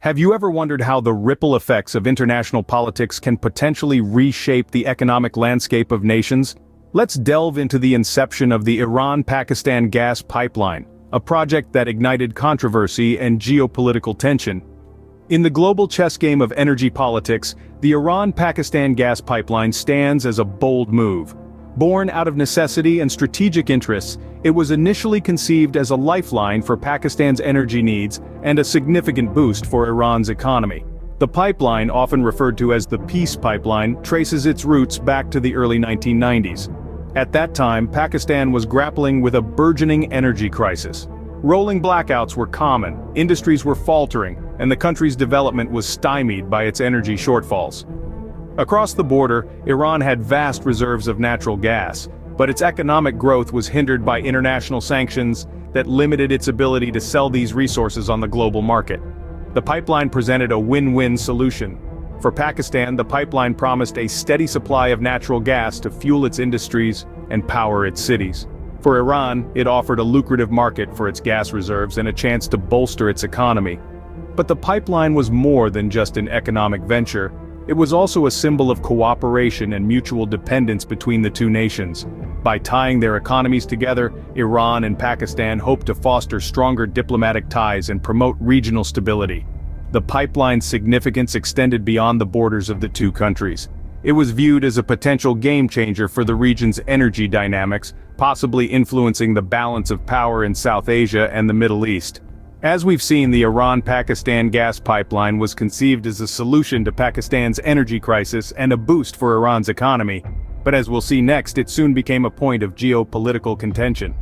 Have you ever wondered how the ripple effects of international politics can potentially reshape the economic landscape of nations? Let's delve into the inception of the Iran-Pakistan gas pipeline, a project that ignited controversy and geopolitical tension. In the global chess game of energy politics, the Iran-Pakistan gas pipeline stands as a bold move. Born out of necessity and strategic interests, it was initially conceived as a lifeline for Pakistan's energy needs and a significant boost for Iran's economy. The pipeline, often referred to as the Peace Pipeline, traces its roots back to the early 1990s. At that time, Pakistan was grappling with a burgeoning energy crisis. Rolling blackouts were common, industries were faltering, and the country's development was stymied by its energy shortfalls. Across the border, Iran had vast reserves of natural gas, but its economic growth was hindered by international sanctions that limited its ability to sell these resources on the global market. The pipeline presented a win-win solution. For Pakistan, the pipeline promised a steady supply of natural gas to fuel its industries and power its cities. For Iran, it offered a lucrative market for its gas reserves and a chance to bolster its economy. But the pipeline was more than just an economic venture. It was also a symbol of cooperation and mutual dependence between the two nations. By tying their economies together, Iran and Pakistan hoped to foster stronger diplomatic ties and promote regional stability. The pipeline's significance extended beyond the borders of the two countries. It was viewed as a potential game-changer for the region's energy dynamics, possibly influencing the balance of power in South Asia and the Middle East. As we've seen, the Iran-Pakistan gas pipeline was conceived as a solution to Pakistan's energy crisis and a boost for Iran's economy. But as we'll see next, it soon became a point of geopolitical contention.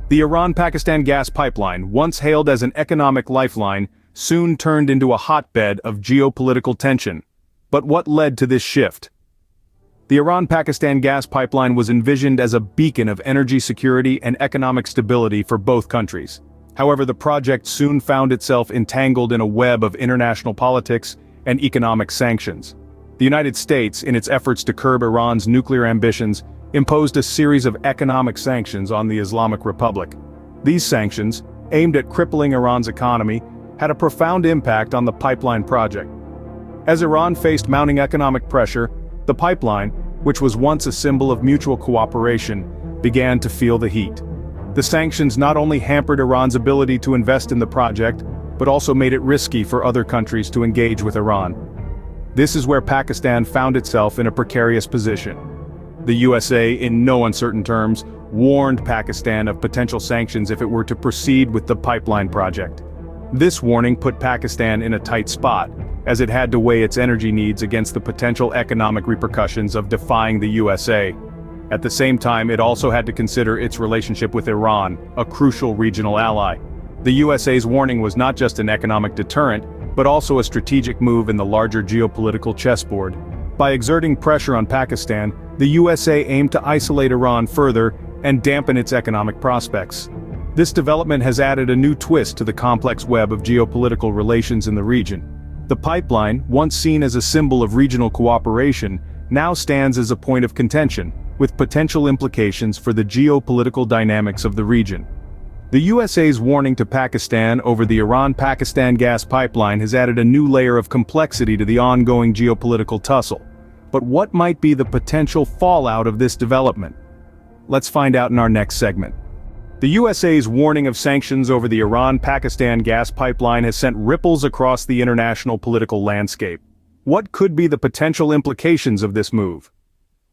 The Iran-Pakistan gas pipeline, once hailed as an economic lifeline, soon turned into a hotbed of geopolitical tension. But what led to this shift? The Iran-Pakistan gas pipeline was envisioned as a beacon of energy security and economic stability for both countries. However, the project soon found itself entangled in a web of international politics and economic sanctions. The United States, in its efforts to curb Iran's nuclear ambitions, imposed a series of economic sanctions on the Islamic Republic. These sanctions, aimed at crippling Iran's economy, had a profound impact on the pipeline project. As Iran faced mounting economic pressure, the pipeline, which was once a symbol of mutual cooperation, began to feel the heat. The sanctions not only hampered Iran's ability to invest in the project, but also made it risky for other countries to engage with Iran. This is where Pakistan found itself in a precarious position. The USA, in no uncertain terms, warned Pakistan of potential sanctions if it were to proceed with the pipeline project. This warning put Pakistan in a tight spot, as it had to weigh its energy needs against the potential economic repercussions of defying the USA. At the same time, it also had to consider its relationship with Iran, a crucial regional ally. The USA's warning was not just an economic deterrent, but also a strategic move in the larger geopolitical chessboard. By exerting pressure on Pakistan, the USA aimed to isolate Iran further and dampen its economic prospects. This development has added a new twist to the complex web of geopolitical relations in the region. The pipeline, once seen as a symbol of regional cooperation, now stands as a point of contention, with potential implications for the geopolitical dynamics of the region. The USA's warning to Pakistan over the Iran-Pakistan gas pipeline has added a new layer of complexity to the ongoing geopolitical tussle. But what might be the potential fallout of this development? Let's find out in our next segment. The USA's warning of sanctions over the Iran-Pakistan gas pipeline has sent ripples across the international political landscape. What could be the potential implications of this move?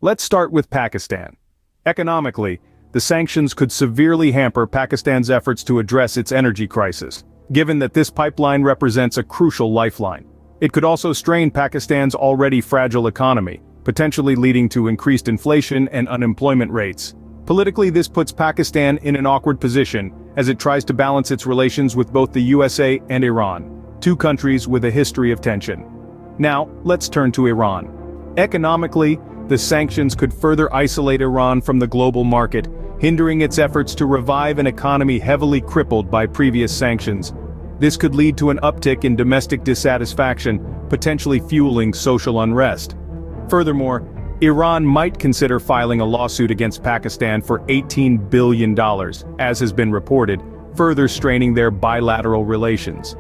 Let's start with Pakistan. Economically, the sanctions could severely hamper Pakistan's efforts to address its energy crisis, given that this pipeline represents a crucial lifeline. It could also strain Pakistan's already fragile economy, potentially leading to increased inflation and unemployment rates. Politically, this puts Pakistan in an awkward position, as it tries to balance its relations with both the USA and Iran, two countries with a history of tension. Now, let's turn to Iran. Economically, the sanctions could further isolate Iran from the global market, hindering its efforts to revive an economy heavily crippled by previous sanctions. This could lead to an uptick in domestic dissatisfaction, potentially fueling social unrest. Furthermore, Iran might consider filing a lawsuit against Pakistan for $18 billion, as has been reported, further straining their bilateral relations.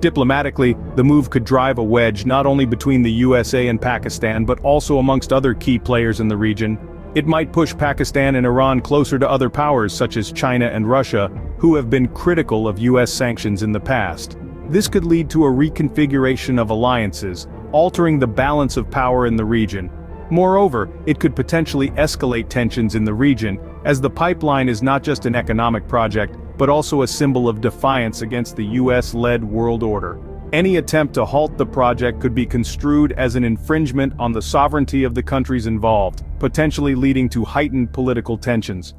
Diplomatically, the move could drive a wedge not only between the USA and Pakistan but also amongst other key players in the region. It might push Pakistan and Iran closer to other powers such as China and Russia, who have been critical of US sanctions in the past. This could lead to a reconfiguration of alliances, altering the balance of power in the region. Moreover, it could potentially escalate tensions in the region, as the pipeline is not just an economic project, but also a symbol of defiance against the US-led world order. Any attempt to halt the project could be construed as an infringement on the sovereignty of the countries involved, potentially leading to heightened political tensions.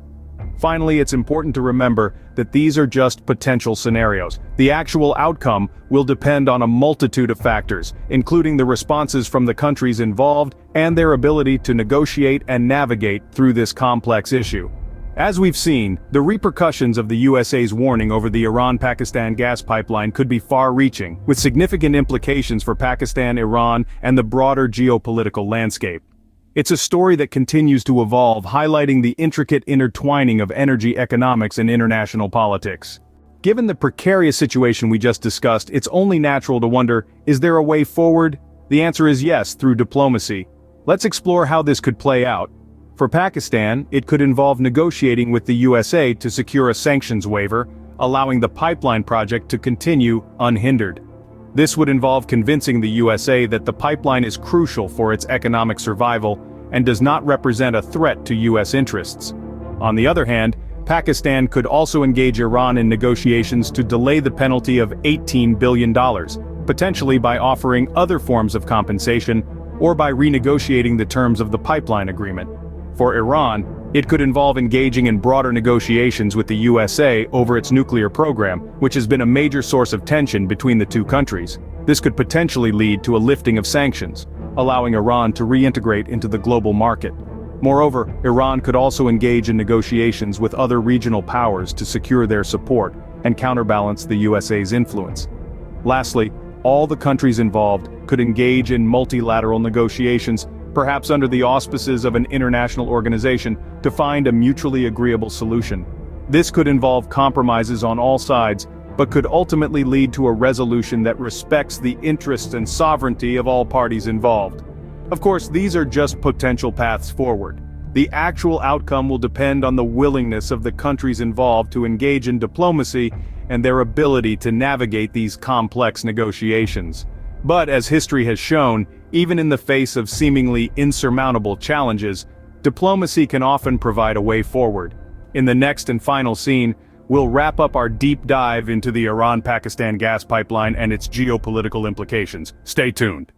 Finally, it's important to remember that these are just potential scenarios. The actual outcome will depend on a multitude of factors, including the responses from the countries involved and their ability to negotiate and navigate through this complex issue. As we've seen, the repercussions of the USA's warning over the Iran-Pakistan gas pipeline could be far-reaching, with significant implications for Pakistan, Iran, and the broader geopolitical landscape. It's a story that continues to evolve, highlighting the intricate intertwining of energy economics and international politics. Given the precarious situation we just discussed, it's only natural to wonder, is there a way forward? The answer is yes, through diplomacy. Let's explore how this could play out. For Pakistan, it could involve negotiating with the USA to secure a sanctions waiver, allowing the pipeline project to continue unhindered. This would involve convincing the USA that the pipeline is crucial for its economic survival and does not represent a threat to US interests. On the other hand, Pakistan could also engage Iran in negotiations to delay the penalty of $18 billion, potentially by offering other forms of compensation or by renegotiating the terms of the pipeline agreement. For Iran, it could involve engaging in broader negotiations with the USA over its nuclear program, which has been a major source of tension between the two countries. This could potentially lead to a lifting of sanctions, allowing Iran to reintegrate into the global market. Moreover, Iran could also engage in negotiations with other regional powers to secure their support and counterbalance the USA's influence. Lastly, all the countries involved could engage in multilateral negotiations, perhaps under the auspices of an international organization, to find a mutually agreeable solution. This could involve compromises on all sides, but could ultimately lead to a resolution that respects the interests and sovereignty of all parties involved. Of course, these are just potential paths forward. The actual outcome will depend on the willingness of the countries involved to engage in diplomacy and their ability to navigate these complex negotiations. But as history has shown, even in the face of seemingly insurmountable challenges, diplomacy can often provide a way forward. In the next and final scene, we'll wrap up our deep dive into the Iran-Pakistan gas pipeline and its geopolitical implications. Stay tuned.